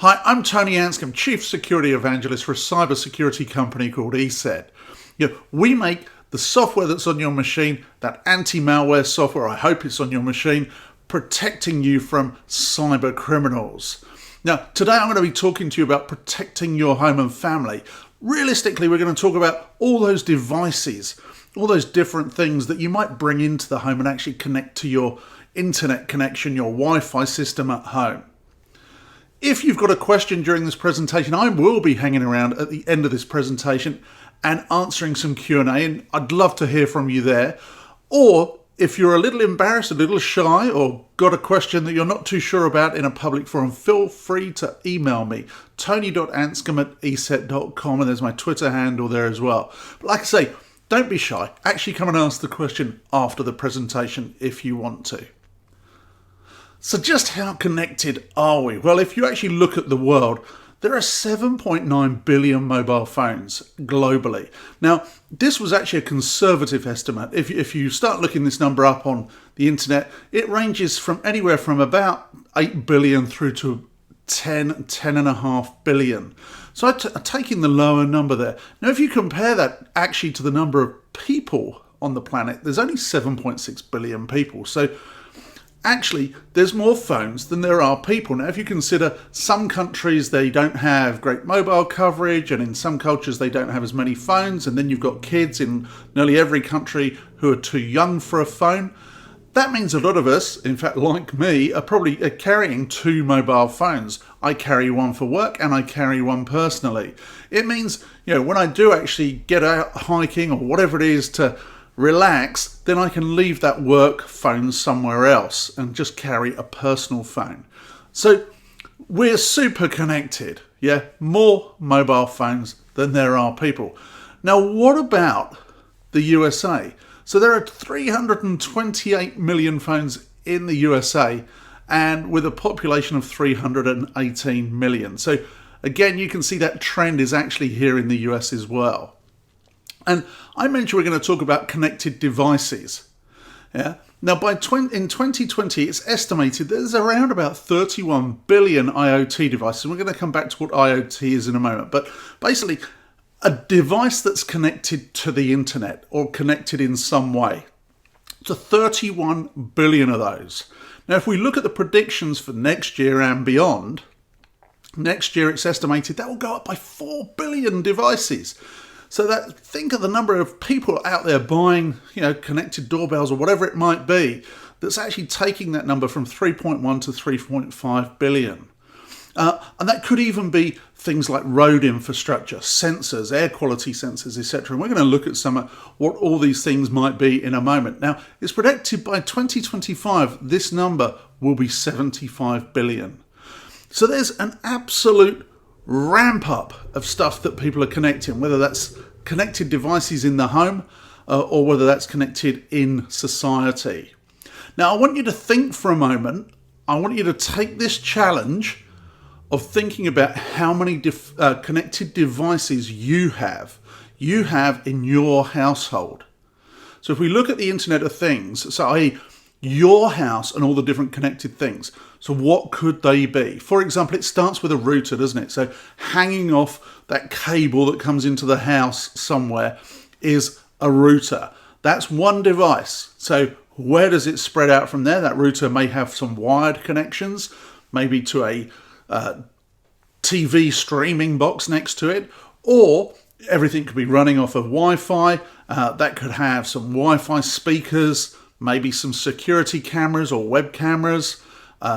Hi, I'm Tony Anscombe, Chief Security Evangelist for a cybersecurity company called ESET. We make the software that's on your machine, that anti-malware software, I hope it's on your machine, protecting you from cyber criminals. Now, today I'm going to be talking to you about protecting your home and family. Realistically, we're going to talk about all those devices, all those different things that you might bring into the home and actually connect to your internet connection, your Wi-Fi system at home. If you've got a question during this presentation, I will be hanging around at the end of this presentation and answering some Q&A, and I'd love to hear from you there. Or if you're a little embarrassed, a little shy, or got a question that you're not too sure about in a public forum, feel free to email me, tony.anscombe@eset.com, and there's my Twitter handle there as well. But like I say, don't be shy. Actually come and ask the question after the presentation if you want to. So just how connected are we? Well, if you actually look at the world, there are 7.9 billion mobile phones globally. Now, this was actually a conservative estimate. If you start looking this number up on the internet, it ranges from anywhere from about 8 billion through to 10.5 billion. So I'm taking the lower number there. Now, if you compare that actually to the number of people on the planet, there's only 7.6 billion people. So actually, there's more phones than there are people. Now, if you consider some countries, they don't have great mobile coverage, and in some cultures, they don't have as many phones, and then you've got kids in nearly every country who are too young for a phone. That means a lot of us, in fact, like me, are probably carrying two mobile phones. I carry one for work, and I carry one personally. It means, when I do actually get out hiking or whatever it is to relax, then I can leave that work phone somewhere else and just carry a personal phone. So we're super connected, more mobile phones than there are people. Now, what about the USA? So there are 328 million phones in the USA, and with a population of 318 million. So again, you can see that trend is actually here in the US as well. And I mentioned we're going to talk about connected devices. Now, in 2020, it's estimated there's around about 31 billion IoT devices. And we're going to come back to what IoT is in a moment. But basically, a device that's connected to the internet or connected in some way. So 31 billion of those. Now, if we look at the predictions for next year and beyond, next year it's estimated that will go up by 4 billion devices. So think of the number of people out there buying, connected doorbells or whatever it might be, that's actually taking that number from 3.1 to 3.5 billion. And that could even be things like road infrastructure, sensors, air quality sensors, etc. And we're going to look at some of what all these things might be in a moment. Now, it's predicted by 2025, this number will be 75 billion. So there's an absolute ramp up of stuff that people are connecting, whether that's connected devices in the home or whether that's connected in society. Now, I want you to think for a moment. I want you to take this challenge of thinking about how many connected devices you have in your household. So if we look at the Internet of Things, so i.e. your house and all the different connected things. So what could they be? For example, it starts with a router, doesn't it? So hanging off that cable that comes into the house somewhere is a router. That's one device. So where does it spread out from there? That router may have some wired connections, maybe to a TV streaming box next to it, or everything could be running off of Wi-Fi. That could have some Wi-Fi speakers, maybe some security cameras or web cameras.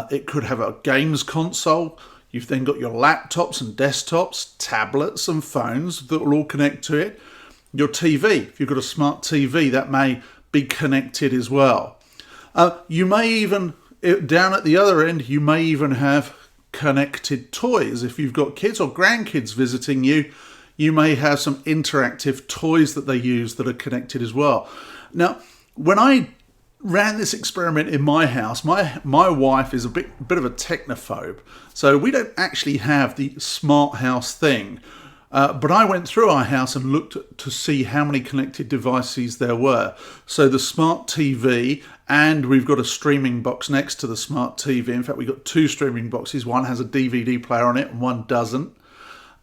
It could have a games console. You've then got your laptops and desktops, tablets and phones that will all connect to it. Your TV, if you've got a smart TV, that may be connected as well. You may even, down at the other end, you may even have connected toys. If you've got kids or grandkids visiting you, you may have some interactive toys that they use that are connected as well. Now, when I ran this experiment in my house, my wife is a bit of a technophobe, so we don't actually have the smart house thing. But I went through our house and looked to see how many connected devices there were. So the smart TV, and we've got a streaming box next to the smart TV. In fact, we've got two streaming boxes. One has a DVD player on it and one doesn't.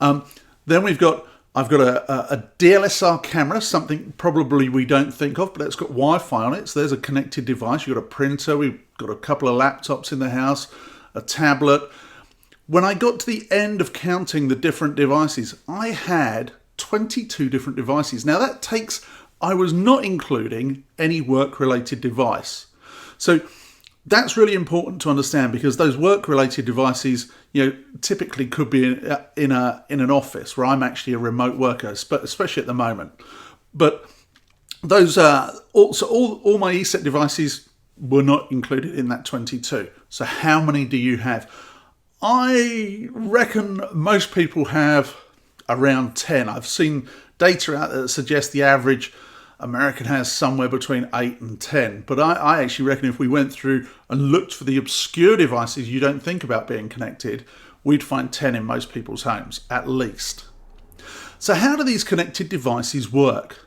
Then I've got a DSLR camera, something probably we don't think of, but it's got Wi-Fi on it. So there's a connected device. You've got a printer. We've got a couple of laptops in the house, a tablet. When I got to the end of counting the different devices, I had 22 different devices. Now I was not including any work-related device. So that's really important to understand, because those work-related devices, typically could be in an office where I'm actually a remote worker, especially at the moment. But those also all my ESET devices were not included in that 22. So how many do you have? I reckon most people have around 10. I've seen data out there that suggests the average American has somewhere between 8 and 10. But I actually reckon if we went through and looked for the obscure devices you don't think about being connected, we'd find 10 in most people's homes, at least. So how do these connected devices work?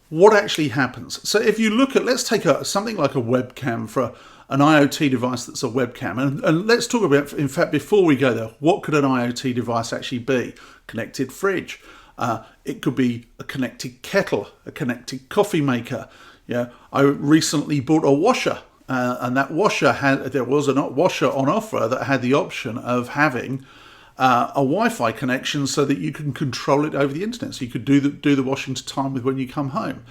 What actually happens? So if you look at, let's take something like a webcam for an IoT device that's a webcam. And let's talk about, in fact, before we go there, what could an IoT device actually be? Connected fridge. It could be a connected kettle, a connected coffee maker. I recently bought a washer, and that washer there was a washer on offer that had the option of having a Wi-Fi connection so that you can control it over the internet. So you could do the washing to time with when you come home.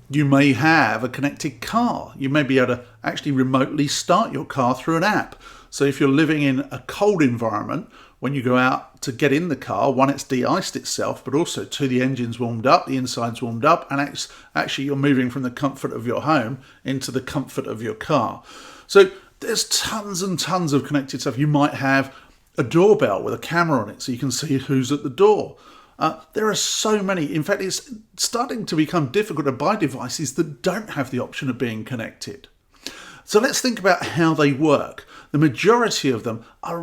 You may have a connected car. You may be able to actually remotely start your car through an app. So if you're living in a cold environment, when you go out to get in the car, one, it's de-iced itself, but also two, the engine's warmed up, the inside's warmed up, and actually you're moving from the comfort of your home into the comfort of your car. So there's tons and tons of connected stuff. You might have a doorbell with a camera on it so you can see who's at the door. There are so many. In fact, it's starting to become difficult to buy devices that don't have the option of being connected. So let's think about how they work. The majority of them are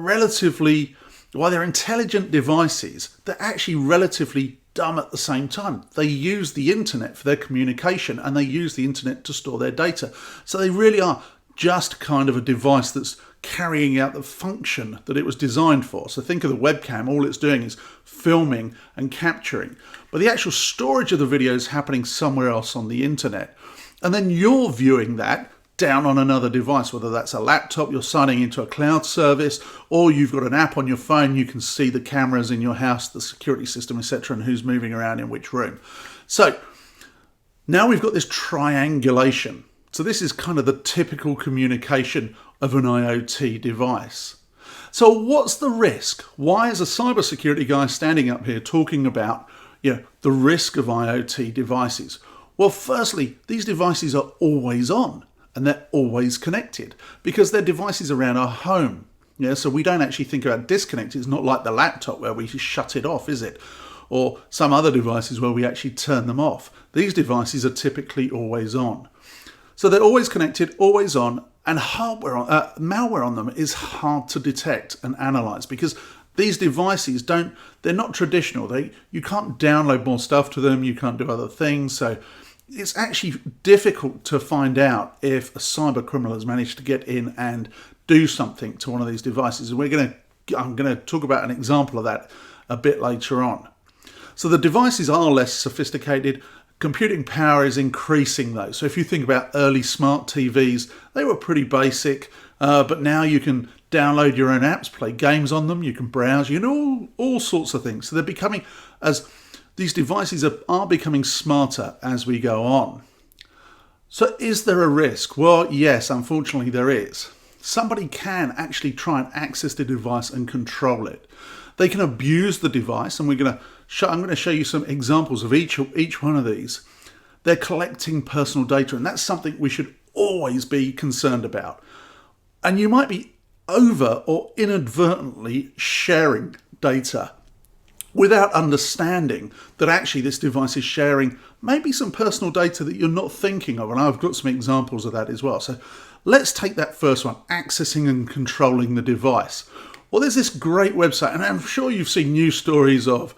they're intelligent devices, they're actually relatively dumb at the same time. They use the internet for their communication, and they use the internet to store their data. So they really are just kind of a device that's carrying out the function that it was designed for. So think of the webcam, all it's doing is filming and capturing. But the actual storage of the video is happening somewhere else on the internet. And then you're viewing that down on another device, whether that's a laptop, you're signing into a cloud service, or you've got an app on your phone, you can see the cameras in your house, the security system, etc., and who's moving around in which room. So now we've got this triangulation. So this is kind of the typical communication of an IoT device. So what's the risk? Why is a cybersecurity guy standing up here talking about the risk of IoT devices? Well, firstly, these devices are always on and they're always connected because they're devices around our home. So we don't actually think about disconnect. It's not like the laptop where we shut it off, is it? Or some other devices where we actually turn them off. These devices are typically always on. So they're always connected, always on, and malware on them is hard to detect and analyze because these devices they're not traditional. You can't download more stuff to them, you can't do other things. So it's actually difficult to find out if a cyber criminal has managed to get in and do something to one of these devices. And I'm going to talk about an example of that a bit later on. So the devices are less sophisticated. Computing power is increasing though. So if you think about early smart TVs, they were pretty basic, but now you can download your own apps, play games on them, you can browse, all sorts of things. So they're becoming, as these devices are becoming smarter as we go on. So is there a risk? Well, yes, unfortunately there is. Somebody can actually try and access the device and control it. They can abuse the device, and I'm going to show you some examples of each one of these. They're collecting personal data, and that's something we should always be concerned about. And you might be over or inadvertently sharing data without understanding that actually this device is sharing maybe some personal data that you're not thinking of. And I've got some examples of that as well. So let's take that first one, accessing and controlling the device. Well, there's this great website, and I'm sure you've seen news stories of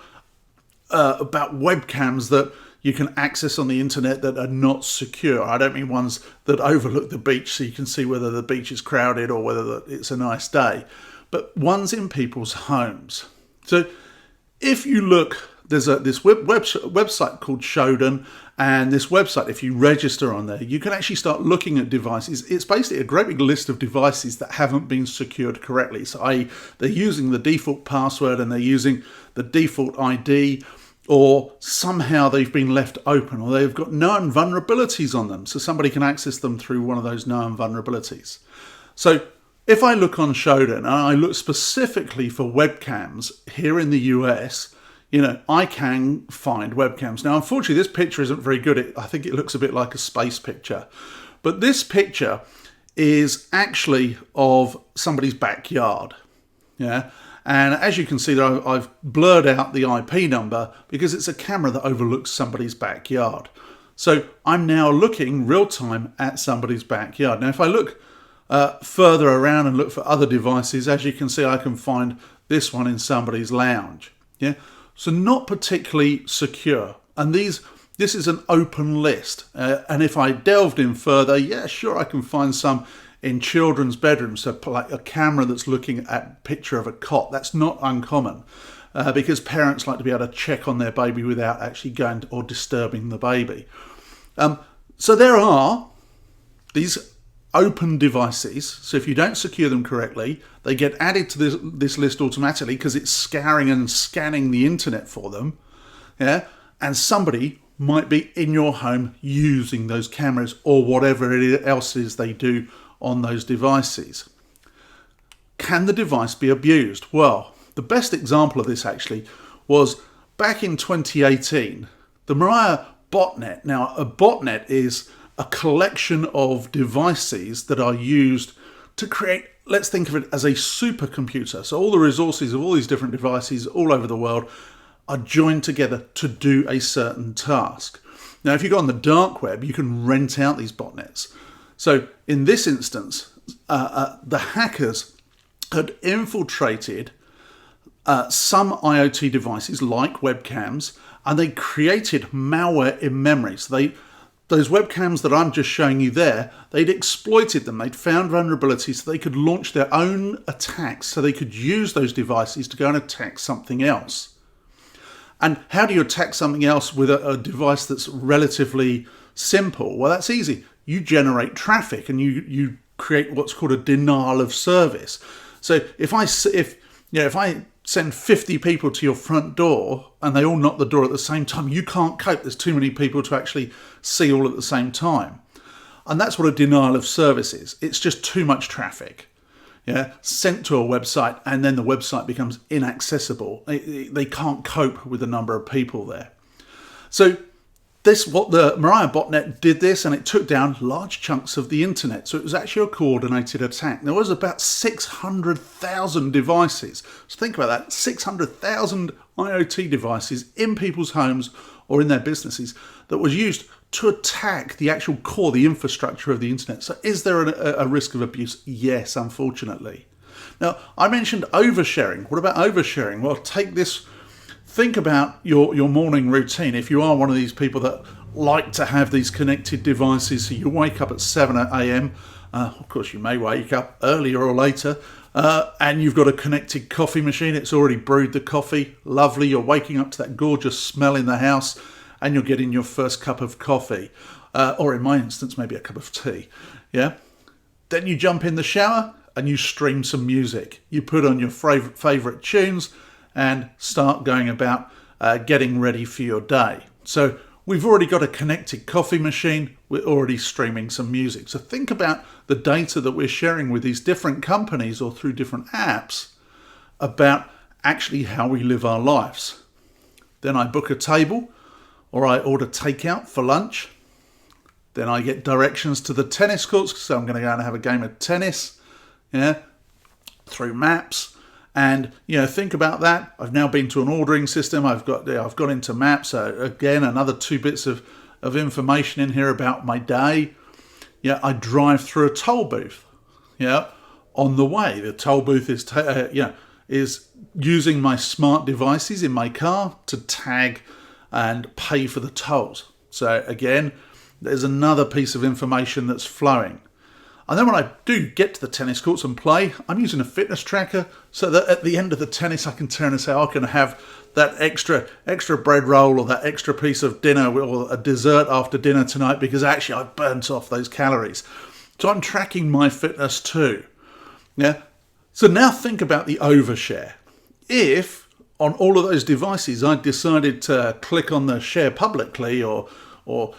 about webcams that you can access on the internet that are not secure. I don't mean ones that overlook the beach so you can see whether the beach is crowded or whether it's a nice day, but ones in people's homes. So if you look, there's this website called Shodan, and this website, if you register on there, you can actually start looking at devices. It's basically a great big list of devices that haven't been secured correctly. So i.e. they're using the default password and they're using the default ID, or somehow they've been left open, or they've got known vulnerabilities on them, so somebody can access them through one of those known vulnerabilities. So if I look on Shodan and I look specifically for webcams here in the US, I can find webcams. Now, unfortunately, this picture isn't very good. I think it looks a bit like a space picture. But this picture is actually of somebody's backyard. Yeah. And as you can see there, I've blurred out the IP number because it's a camera that overlooks somebody's backyard. So I'm now looking real time at somebody's backyard. Now, if I look further around and look for other devices, as you can see, I can find this one in somebody's lounge. Yeah. So not particularly secure. And this is an open list. And if I delved in further, yeah, sure, I can find some in children's bedrooms. So like a camera that's looking at a picture of a cot. That's not uncommon because parents like to be able to check on their baby without actually going or disturbing the baby. So there are these open devices. So if you don't secure them correctly, they get added to this list automatically because it's scouring and scanning the internet for them. Yeah, and somebody might be in your home using those cameras or whatever else it is they do on those devices. Can the device be abused? Well, the best example of this actually was back in 2018, the Mariah botnet. Now, a botnet is a collection of devices that are used to create, let's think of it as a supercomputer. So all the resources of all these different devices all over the world are joined together to do a certain task. Now, if you go on the dark web, you can rent out these botnets. So in this instance, the hackers had infiltrated some IoT devices like webcams, and they created malware in memory. So those webcams that I'm just showing you there, they'd exploited them. They'd found vulnerabilities so they could launch their own attacks, so they could use those devices to go and attack something else. And how do you attack something else with a device that's relatively simple? Well, that's easy. You generate traffic and you create what's called a denial of service. So if I send 50 people to your front door and they all knock the door at the same time, you can't cope. There's too many people to actually see all at the same time. And that's what a denial of service is. It's just too much traffic, sent to a website, and then the website becomes inaccessible. They can't cope with the number of people there. So what the Mariah botnet did this, and it took down large chunks of the internet. So it was actually a coordinated attack. There was about 600,000 devices. So think about that, 600,000 IoT devices in people's homes or in their businesses that was used to attack the actual core, the infrastructure of the internet. So is there a risk of abuse? Yes, unfortunately. Now, I mentioned oversharing. What about oversharing? Well, take this. Think about your morning routine. If you are one of these people that like to have these connected devices, so you wake up at 7 a.m., of course you may wake up earlier or later, and you've got a connected coffee machine. It's already brewed the coffee. Lovely. You're waking up to that gorgeous smell in the house, and you're getting your first cup of coffee, or in my instance, maybe a cup of tea. Yeah. Then you jump in the shower and you stream some music. You put on your favorite tunes and start going about getting ready for your day. So we've already got a connected coffee machine. We're already streaming some music. So think about the data that we're sharing with these different companies or through different apps about actually how we live our lives. Then I book a table or I order takeout for lunch. Then I get directions to the tennis courts, so I'm going to go and have a game of tennis, through maps. And think about that. I've now been to an ordering system. I've got into maps. So again, another 2 bits of information in here about my day. I drive through a toll booth. On the way, the toll booth is is using my smart devices in my car to tag and pay for the tolls. So again, there's another piece of information that's flowing. And then when I do get to the tennis courts and play, I'm using a fitness tracker so that at the end of the tennis I can turn and say, I can have that extra bread roll or that extra piece of dinner or a dessert after dinner tonight because actually I burnt off those calories. So I'm tracking my fitness too. Yeah. So now think about the overshare. If on all of those devices I decided to click on the share publicly or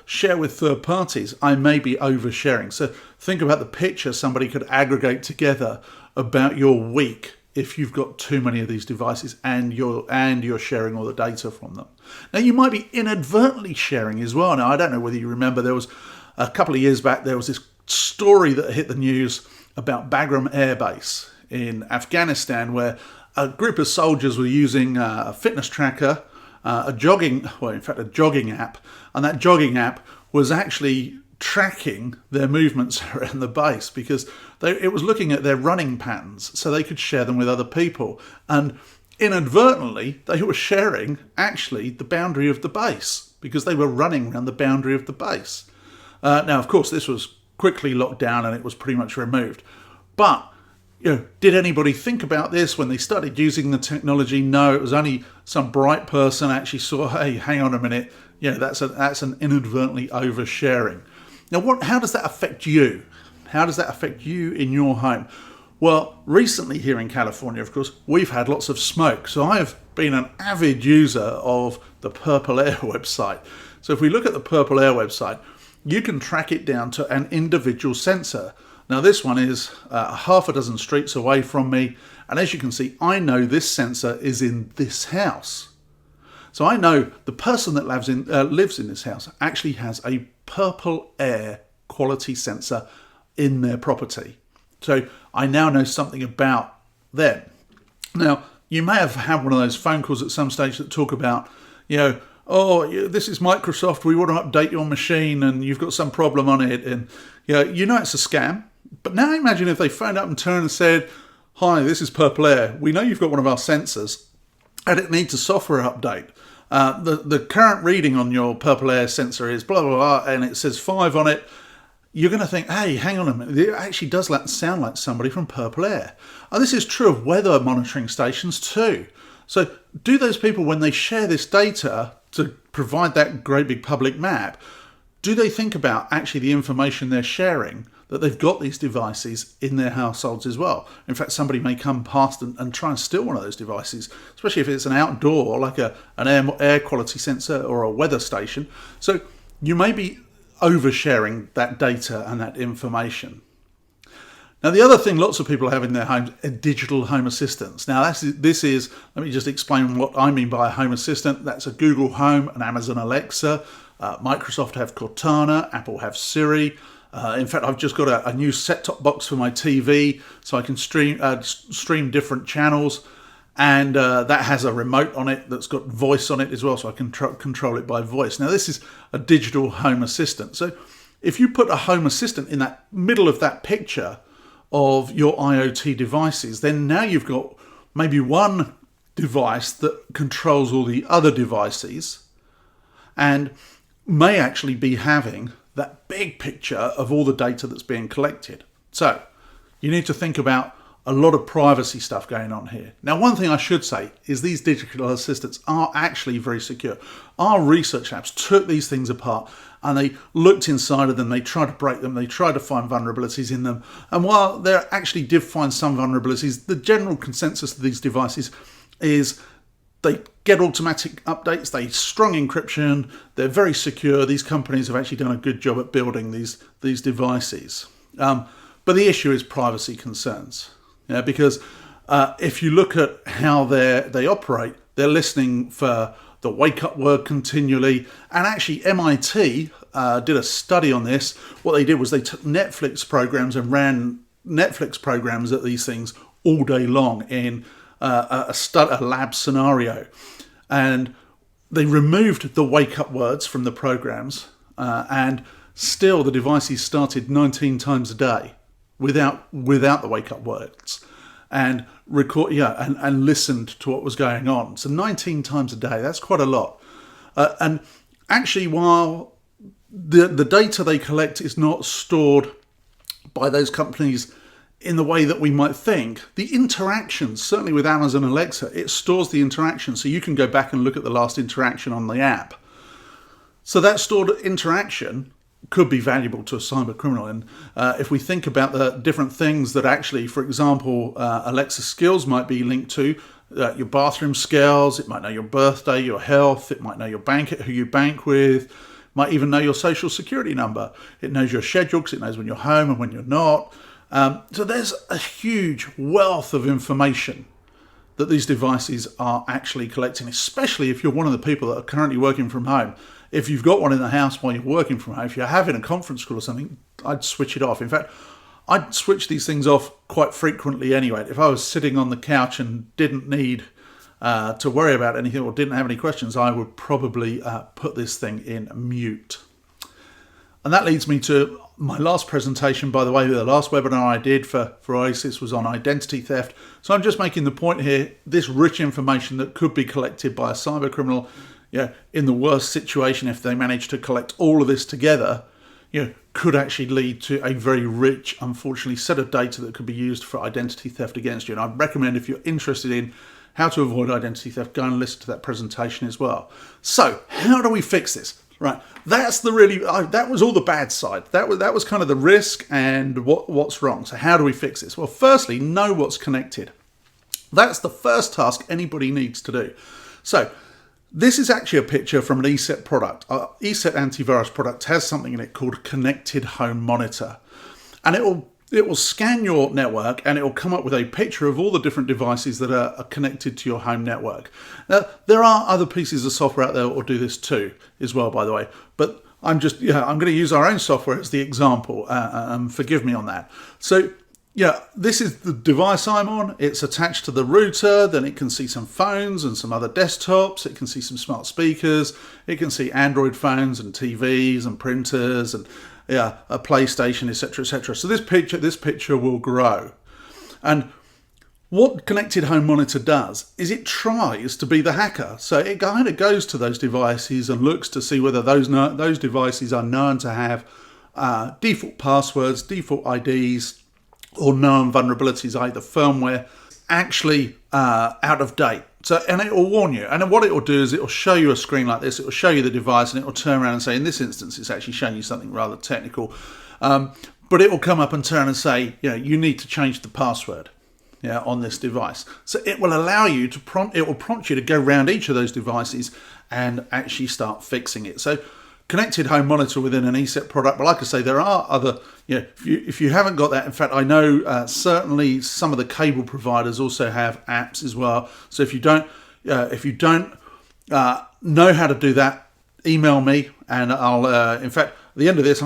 share with third parties, I may be oversharing. So think about the picture somebody could aggregate together about your week if you've got too many of these devices and you're sharing all the data from them. Now you might be inadvertently sharing as well. Now I don't know whether you remember, there was a couple of years back, there was this story that hit the news about Bagram Air Base in Afghanistan where a group of soldiers were using a fitness tracker, a jogging app, and that jogging app was actually tracking their movements around the base because it was looking at their running patterns so they could share them with other people. And inadvertently, they were sharing actually the boundary of the base because they were running around the boundary of the base. Now, of course, this was quickly locked down and it was pretty much removed. But did anybody think about this when they started using the technology? No, it was only some bright person actually saw, hey, hang on a minute, that's an inadvertently oversharing. Now, how does that affect you? How does that affect you in your home? Well, recently here in California, of course, we've had lots of smoke. So I've been an avid user of the Purple Air website. So if we look at the Purple Air website, you can track it down to an individual sensor. Now this one is half a dozen streets away from me, and as you can see, I know this sensor is in this house. So I know the person that lives in this house actually has a Purple Air quality sensor in their property. So I now know something about them. Now, you may have had one of those phone calls at some stage that talk about, oh, this is Microsoft, we want to update your machine and you've got some problem on it. And it's a scam. But now imagine if they phoned up and turned and said, hi, this is Purple Air. We know you've got one of our sensors and it needs a software update. The current reading on your Purple Air sensor is blah, blah, blah, and it says 5 on it. You're going to think, hey, hang on a minute. It actually does sound like somebody from Purple Air. And this is true of weather monitoring stations too. So do those people, when they share this data to provide that great big public map, do they think about actually the information they're sharing, that they've got these devices in their households as well? In fact, somebody may come past and try and steal one of those devices, especially if it's an outdoor, like an air quality sensor or a weather station. So you may be oversharing that data and that information. Now, the other thing lots of people have in their homes are digital home assistants. Now, this is, let me just explain what I mean by a home assistant. That's a Google Home, an Amazon Alexa, Microsoft have Cortana, Apple have Siri. In fact, I've just got a new set-top box for my TV so I can stream different channels. And that has a remote on it that's got voice on it as well, so I can control it by voice. Now, this is a digital home assistant. So if you put a home assistant in that middle of that picture of your IoT devices, then now you've got maybe one device that controls all the other devices and may actually be having that big picture of all the data that's being collected. So you need to think about a lot of privacy stuff going on here. Now, one thing I should say is these digital assistants are actually very secure. Our research labs took these things apart and they looked inside of them, they tried to break them, they tried to find vulnerabilities in them. And while they actually did find some vulnerabilities, the general consensus of these devices is they get automatic updates, they strong encryption, they're very secure. These companies have actually done a good job at building these devices. But the issue is privacy concerns. Because if you look at how they operate, they're listening for the wake-up word continually. And actually, MIT did a study on this. What they did was they took Netflix programs and ran Netflix programs at these things all day long in a lab scenario. And they removed the wake-up words from the programs, and still the devices started 19 times a day without the wake-up words. and and listened to what was going on. So 19 times a day, that's quite a lot. And actually, while the data they collect is not stored by those companies in the way that we might think, the interactions, certainly with Amazon Alexa, it stores the interaction, so you can go back and look at the last interaction on the app. So that stored interaction could be valuable to a cyber criminal. And if we think about the different things that actually, for example, Alexa skills might be linked to, your bathroom skills, it might know your birthday, your health, it might know your bank, who you bank with, might even know your social security number. It knows your schedule because it knows when you're home and when you're not. So there's a huge wealth of information that these devices are actually collecting, especially if you're one of the people that are currently working from home. If you've got one in the house while you're working from home, if you're having a conference call or something, I'd switch it off. In fact, I'd switch these things off quite frequently anyway. If I was sitting on the couch and didn't need to worry about anything or didn't have any questions, I would probably put this thing in mute. And that leads me to my last presentation, by the way. The last webinar I did for Oasis was on identity theft. So I'm just making the point here, this rich information that could be collected by a cyber criminal, in the worst situation, if they manage to collect all of this together, could actually lead to a very rich, unfortunately, set of data that could be used for identity theft against you. And I'd recommend, if you're interested in how to avoid identity theft, go and listen to that presentation as well. So how do we fix this? Right, that's that was all the bad side. That was kind of the risk and what's wrong. So how do we fix this? Well, firstly, know what's connected. That's the first task anybody needs to do. So this is actually a picture from an ESET product. Our ESET antivirus product has something in it called Connected Home Monitor, and it will scan your network and it will come up with a picture of all the different devices that are connected to your home network. Now, there are other pieces of software out there that will do this too, as well, by the way. But I'm going to use our own software as the example, and forgive me on that. So, this is the device I'm on. It's attached to the router. Then it can see some phones and some other desktops. It can see some smart speakers. It can see Android phones and TVs and printers and a PlayStation, etc., etc. So this picture will grow. And what Connected Home Monitor does is it tries to be the hacker. So it kind of goes to those devices and looks to see whether those devices are known to have default passwords, default IDs, or known vulnerabilities, either firmware, actually out of date. So, and it will warn you. And what it will do is it will show you a screen like this. It will show you the device and it will turn around and say, in this instance, it's actually showing you something rather technical. But it will come up and turn and say, you need to change the password on this device. So it will allow you to it will prompt you to go around each of those devices and actually start fixing it. So Connected Home Monitor within an ESET product, but like I say, there are other, if you haven't got that, in fact, I know certainly some of the cable providers also have apps as well. So if you don't know how to do that, email me and I'll, in fact, at the end of this,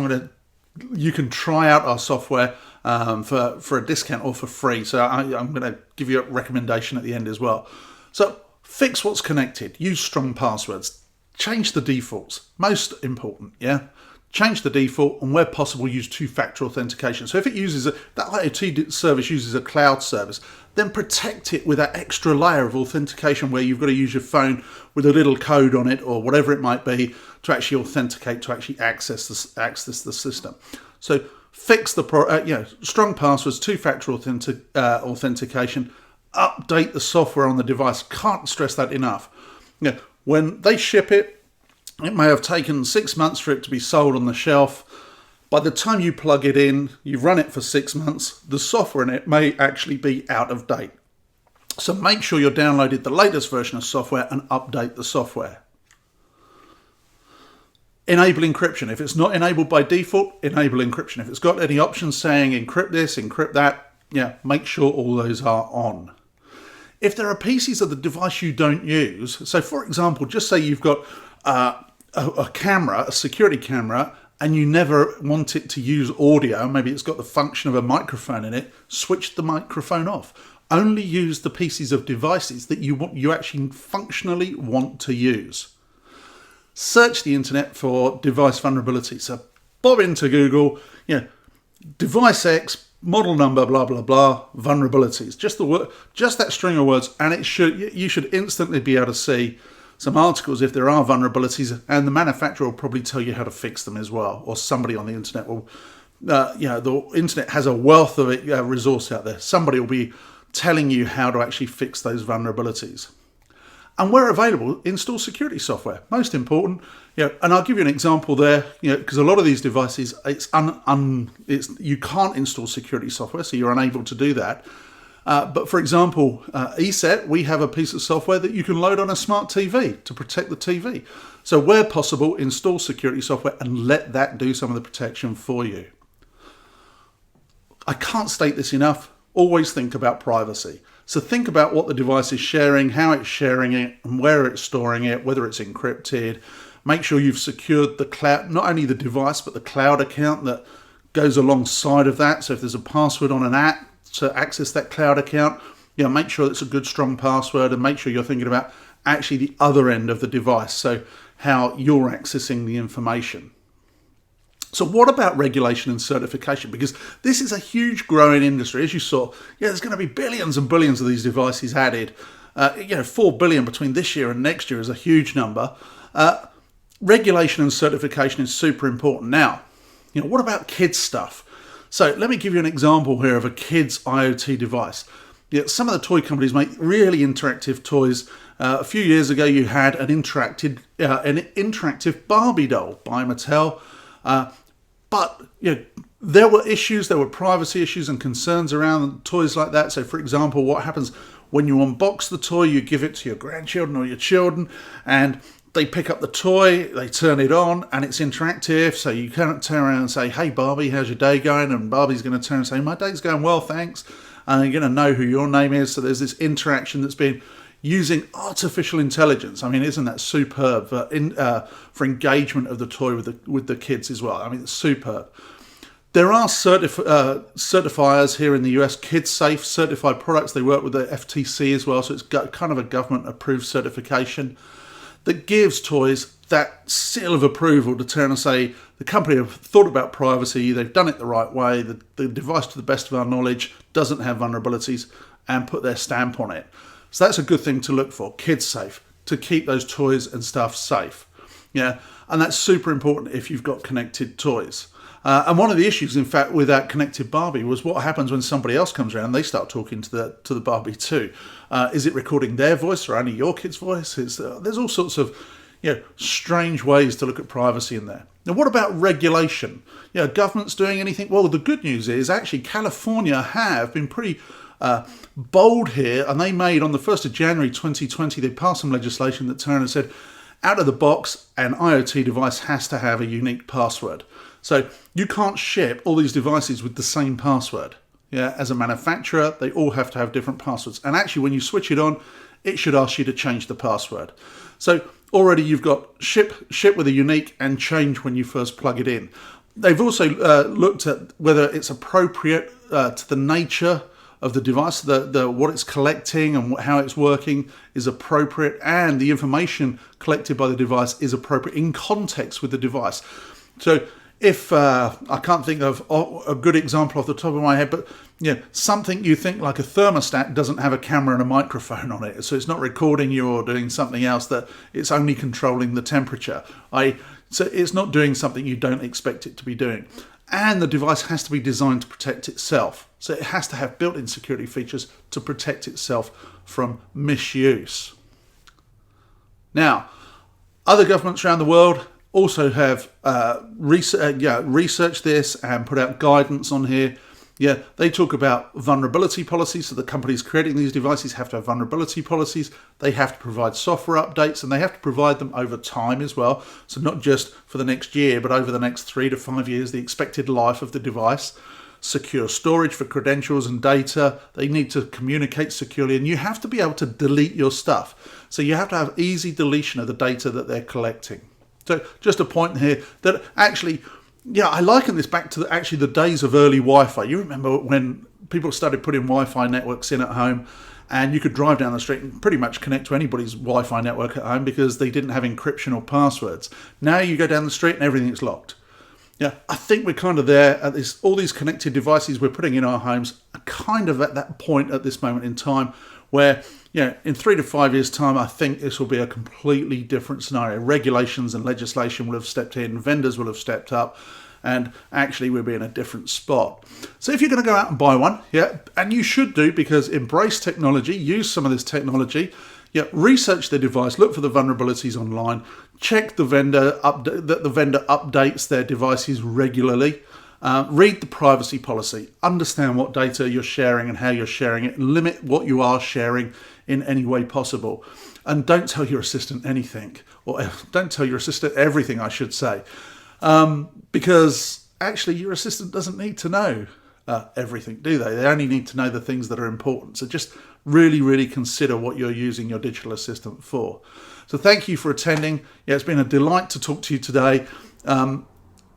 you can try out our software for a discount or for free. So I'm going to give you a recommendation at the end as well. So fix what's connected, use strong passwords. Change the defaults, most important, Change the default, and where possible, use two-factor authentication. So if it uses that IoT service uses a cloud service, then protect it with that extra layer of authentication where you've got to use your phone with a little code on it or whatever it might be to actually authenticate, to actually access the system. So fix the strong passwords, two-factor authentication, update the software on the device. Can't stress that enough. When they ship it, it may have taken 6 months for it to be sold on the shelf. By the time you plug it in, you've run it for 6 months, the software in it may actually be out of date. So make sure you're downloaded the latest version of software and update the software. Enable encryption. If it's not enabled by default, enable encryption. If it's got any options saying encrypt this, encrypt that, make sure all those are on. If there are pieces of the device you don't use, so for example, just say you've got a camera, a security camera, and you never want it to use audio, maybe it's got the function of a microphone in it, switch the microphone off. Only use the pieces of devices that you actually functionally want to use. Search the internet for device vulnerability. So bob into Google, device X, model number, blah, blah, blah, vulnerabilities. Just the word, just that string of words, and you should instantly be able to see some articles if there are vulnerabilities, and the manufacturer will probably tell you how to fix them as well, or somebody on the internet will, the internet has a wealth of resource out there. Somebody will be telling you how to actually fix those vulnerabilities. And where available, install security software. Most important, and I'll give you an example there, because a lot of these devices, you can't install security software, so you're unable to do that. But for example, ESET, we have a piece of software that you can load on a smart TV to protect the TV. So where possible, install security software and let that do some of the protection for you. I can't state this enough. Always think about privacy. So think about what the device is sharing, how it's sharing it, and where it's storing it, whether it's encrypted. Make sure you've secured the cloud, not only the device, but the cloud account that goes alongside of that. So if there's a password on an app to access that cloud account, make sure it's a good, strong password, and make sure you're thinking about actually the other end of the device, so how you're accessing the information. So what about regulation and certification? Because this is a huge growing industry. As you saw, there's going to be billions and billions of these devices added. 4 billion between this year and next year is a huge number. Regulation and certification is super important. Now, what about kids stuff? So let me give you an example here of a kid's IoT device. Some of the toy companies make really interactive toys. A few years ago, you had an interactive Barbie doll by Mattel. But there were issues, there were privacy issues and concerns around toys like that. So for example, what happens when you unbox the toy, you give it to your grandchildren or your children, and they pick up the toy, they turn it on, and it's interactive. So you can't turn around and say, "Hey Barbie, how's your day going?" And Barbie's going to turn and say, "My day's going well, thanks." And you're going to know who your name is. So there's this interaction that's been using artificial intelligence. I mean, isn't that superb for engagement of the toy with the kids as well? I mean, it's superb. There are certifiers here in the US, Kids Safe certified products. They work with the FTC as well, so it's got kind of a government-approved certification that gives toys that seal of approval to turn and say, the company have thought about privacy, they've done it the right way, the device, to the best of our knowledge, doesn't have vulnerabilities, and put their stamp on it. So that's a good thing to look for, Kids Safe, to keep those toys and stuff safe. And that's super important if you've got connected toys. And one of the issues, in fact, with that connected Barbie was what happens when somebody else comes around and they start talking to the Barbie too. Is it recording their voice or only your kid's voice? There's all sorts of strange ways to look at privacy in there. Now, what about regulation? Government's doing anything? Well, the good news is actually California have been pretty bold here, and they made on the 1st of January 2020, they passed some legislation that turned and said, out of the box, an IoT device has to have a unique password. So you can't ship all these devices with the same password. As a manufacturer, they all have to have different passwords. And actually, when you switch it on, it should ask you to change the password. So already you've got ship with a unique and change when you first plug it in. They've also looked at whether it's appropriate to the nature of the device, what it's collecting and how it's working is appropriate, and the information collected by the device is appropriate in context with the device. So if I can't think of a good example off the top of my head, but something you think like a thermostat doesn't have a camera and a microphone on it, so it's not recording you or doing something else, that it's only controlling the temperature. So it's not doing something you don't expect it to be doing. And the device has to be designed to protect itself. So it has to have built-in security features to protect itself from misuse. Now, other governments around the world also have researched this and put out guidance on here. They talk about vulnerability policies. So the companies creating these devices have to have vulnerability policies. They have to provide software updates, and they have to provide them over time as well. So not just for the next year, but over the next 3 to 5 years, the expected life of the device. Secure storage for credentials and data. They need to communicate securely, and you have to be able to delete your stuff. So you have to have easy deletion of the data that they're collecting. So just a point here that actually, I liken this back to the days of early Wi-Fi. You remember when people started putting Wi-Fi networks in at home, and you could drive down the street and pretty much connect to anybody's Wi-Fi network at home because they didn't have encryption or passwords. Now you go down the street and everything's locked. Yeah, I think we're kind of there at this. All these connected devices we're putting in our homes are kind of at that point at this moment in time where, in 3 to 5 years' time, I think this will be a completely different scenario. Regulations and legislation will have stepped in, vendors will have stepped up, and actually we'll be in a different spot. So if you're going to go out and buy one, and you should do, because embrace technology, use some of this technology. Research the device, look for the vulnerabilities online, check the vendor that the vendor updates their devices regularly. Read the privacy policy, understand what data you're sharing and how you're sharing it, limit what you are sharing in any way possible. And don't tell your assistant anything, or don't tell your assistant everything, I should say, because actually your assistant doesn't need to know everything, do they? They only need to know the things that are important. So just really, really consider what you're using your digital assistant for. So thank you for attending. It's been a delight to talk to you today.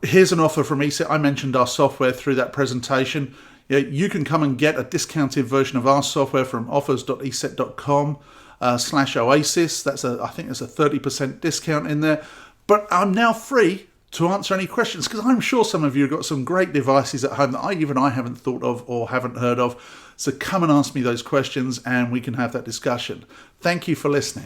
Here's an offer from ESET. I mentioned our software through that presentation. You can come and get a discounted version of our software from offers.eset.com/oasis. I think there's a 30% discount in there. But I'm now free to answer any questions, because I'm sure some of you have got some great devices at home that I haven't thought of or haven't heard of. So come and ask me those questions and we can have that discussion. Thank you for listening.